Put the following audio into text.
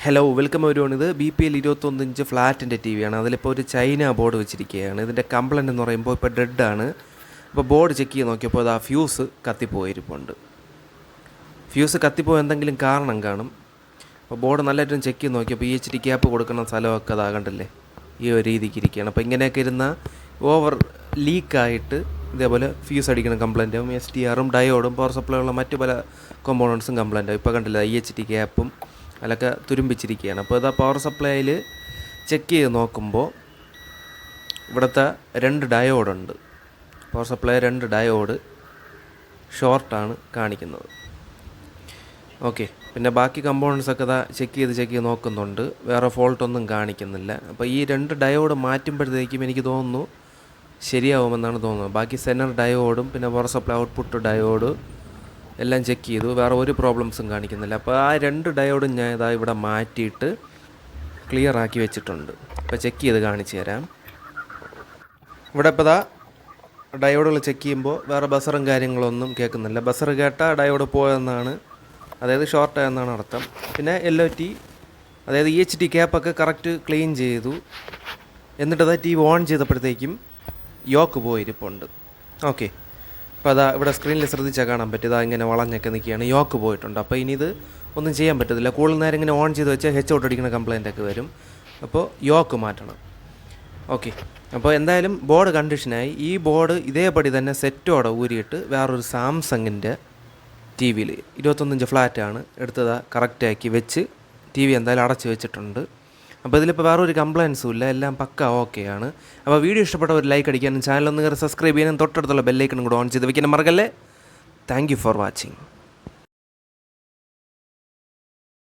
Hello welcome everyone. ഇത് BPL 21 inch ഫ്ലാറ്റിൻ്റെ T വിയാണ്. അതിലിപ്പോൾ ഒരു ചൈന ബോർഡ് വെച്ചിരിക്കുകയാണ്. ഇതിൻ്റെ കംപ്ലൈൻറ്റ് എന്ന് പറയുമ്പോൾ ഇപ്പോൾ ഡെഡാണ്. അപ്പോൾ ബോർഡ് ചെക്ക് ചെയ്ത് നോക്കിയപ്പോൾ അത് ആ ഫ്യൂസ് കത്തിപ്പോയിരിപ്പുണ്ട്. ഫ്യൂസ് കത്തിപ്പോയി എന്തെങ്കിലും കാരണം കാണും. അപ്പോൾ ബോർഡ് നല്ലതായിട്ടും ചെക്ക് ചെയ്ത് നോക്കിയപ്പോൾ EHD ക്യാപ്പ് കൊടുക്കുന്ന സ്ഥലമൊക്കെ അതാകണ്ടല്ലേ ഈ ഒരു രീതിക്ക് ഇരിക്കുകയാണ്. അപ്പോൾ ഇങ്ങനെയൊക്കെ ഇരുന്ന ഓവർ ലീക്കായിട്ട് ഇതേപോലെ ഫ്യൂസ് അടിക്കുന്ന കംപ്ലൈൻറ്റ് ആവും. STRും ഡയോഡും പവർ സപ്ലൈ ഉള്ള മറ്റു പല കോമ്പോണൻസും കംപ്ലൈൻറ്റ് ആവും. ഇപ്പോൾ കണ്ടില്ല EHD ക്യാപ്പും അതിലൊക്കെ തുരുമ്പിച്ചിരിക്കുകയാണ്. അപ്പോൾ ഇതാ പവർ സപ്ലൈയിൽ ചെക്ക് ചെയ്ത് നോക്കുമ്പോൾ ഇവിടുത്തെ 2 ഡയോഡുണ്ട്. പവർ സപ്ലൈ 2 ഡയോഡ് ഷോർട്ടാണ് കാണിക്കുന്നത്. ഓക്കെ, പിന്നെ ബാക്കി കമ്പോണൻസൊക്കെ ഇതാ ചെക്ക് ചെയ്ത് നോക്കുന്നുണ്ട്. വേറെ ഫോൾട്ടൊന്നും കാണിക്കുന്നില്ല. അപ്പോൾ ഈ 2 ഡയോഡ് മാറ്റുമ്പോഴത്തേക്കും എനിക്ക് തോന്നുന്നു ശരിയാവുമെന്നാണ് തോന്നുന്നത്. ബാക്കി സെനർ ഡയോഡും പിന്നെ പവർ സപ്ലൈ ഔട്ട്പുട്ട് ഡയോഡ് എല്ലാം ചെക്ക് ചെയ്തു, വേറെ ഒരു പ്രോബ്ലംസും കാണിക്കുന്നില്ല. അപ്പോൾ ആ 2 ഡയോഡും ഞാൻ ഇതാ ഇവിടെ മാറ്റിയിട്ട് ക്ലിയർ ആക്കി വെച്ചിട്ടുണ്ട്. അപ്പോൾ ചെക്ക് ചെയ്ത് കാണിച്ചു തരാം. ഇവിടെ ഇപ്പോൾ ഇതാ ഡയോഡുകൾ ചെക്ക് ചെയ്യുമ്പോൾ വേറെ ബസറും കാര്യങ്ങളൊന്നും കേൾക്കുന്നില്ല. ബസർ കേട്ടാൽ ഡയോഡ് പോയെന്നാണ്, അതായത് ഷോർട്ടായെന്നാണ് അർത്ഥം. പിന്നെ LOT അതായത് EHD ക്യാപ്പൊക്കെ കറക്റ്റ് ക്ലീൻ ചെയ്തു. എന്നിട്ടത് TV ഓൺ ചെയ്തപ്പോഴത്തേക്കും യോക്ക് പോയിരിപ്പുണ്ട്. ഓക്കെ, അപ്പോൾ അതാ ഇവിടെ സ്ക്രീനിൽ ശ്രദ്ധിച്ചാൽ കാണാൻ പറ്റും. ഇതാ ഇങ്ങനെ വളഞ്ഞൊക്കെ നിൽക്കുകയാണ്, യോക്ക് പോയിട്ടുണ്ട്. അപ്പോൾ ഇനി ഇത് ഒന്നും ചെയ്യാൻ പറ്റത്തില്ല. കൂടുതൽ നേരം ഇങ്ങനെ ഓൺ ചെയ്ത് വെച്ചാൽ ഔട്ട് അടിക്കുന്ന കംപ്ലൈൻ്റ് ഒക്കെ വരും. അപ്പോൾ യോക്ക് മാറ്റണം. ഓക്കെ, അപ്പോൾ എന്തായാലും ബോർഡ് കണ്ടീഷനായി. ഈ ബോർഡ് ഇതേപടി തന്നെ സെറ്റോടെ ഊരിയിട്ട് വേറൊരു സാംസങ്ങിൻ്റെ TVയിൽ 21 ഇഞ്ച് ഫ്ലാറ്റാണ് എടുത്തത് കറക്റ്റാക്കി വെച്ച് TV എന്തായാലും അടച്ച് വെച്ചിട്ടുണ്ട്. അപ്പോൾ ഇതിലിപ്പോൾ വേറൊരു കംപ്ലൈൻസും ഇല്ല, എല്ലാം പക്ക ഓക്കെയാണ്. അപ്പോൾ വീഡിയോ ഇഷ്ടപ്പെട്ട ഒരു ലൈക്ക് അടിക്കാനും ചാനലൊന്ന് കയറി സബ്സ്ക്രൈബ് ചെയ്യാനും തൊട്ടടുത്തുള്ള ബെല്ലൈക്കണും കൂടെ ഓൺ ചെയ്ത് വെക്കാനും മറക്കല്ലേ. Thank you for watching.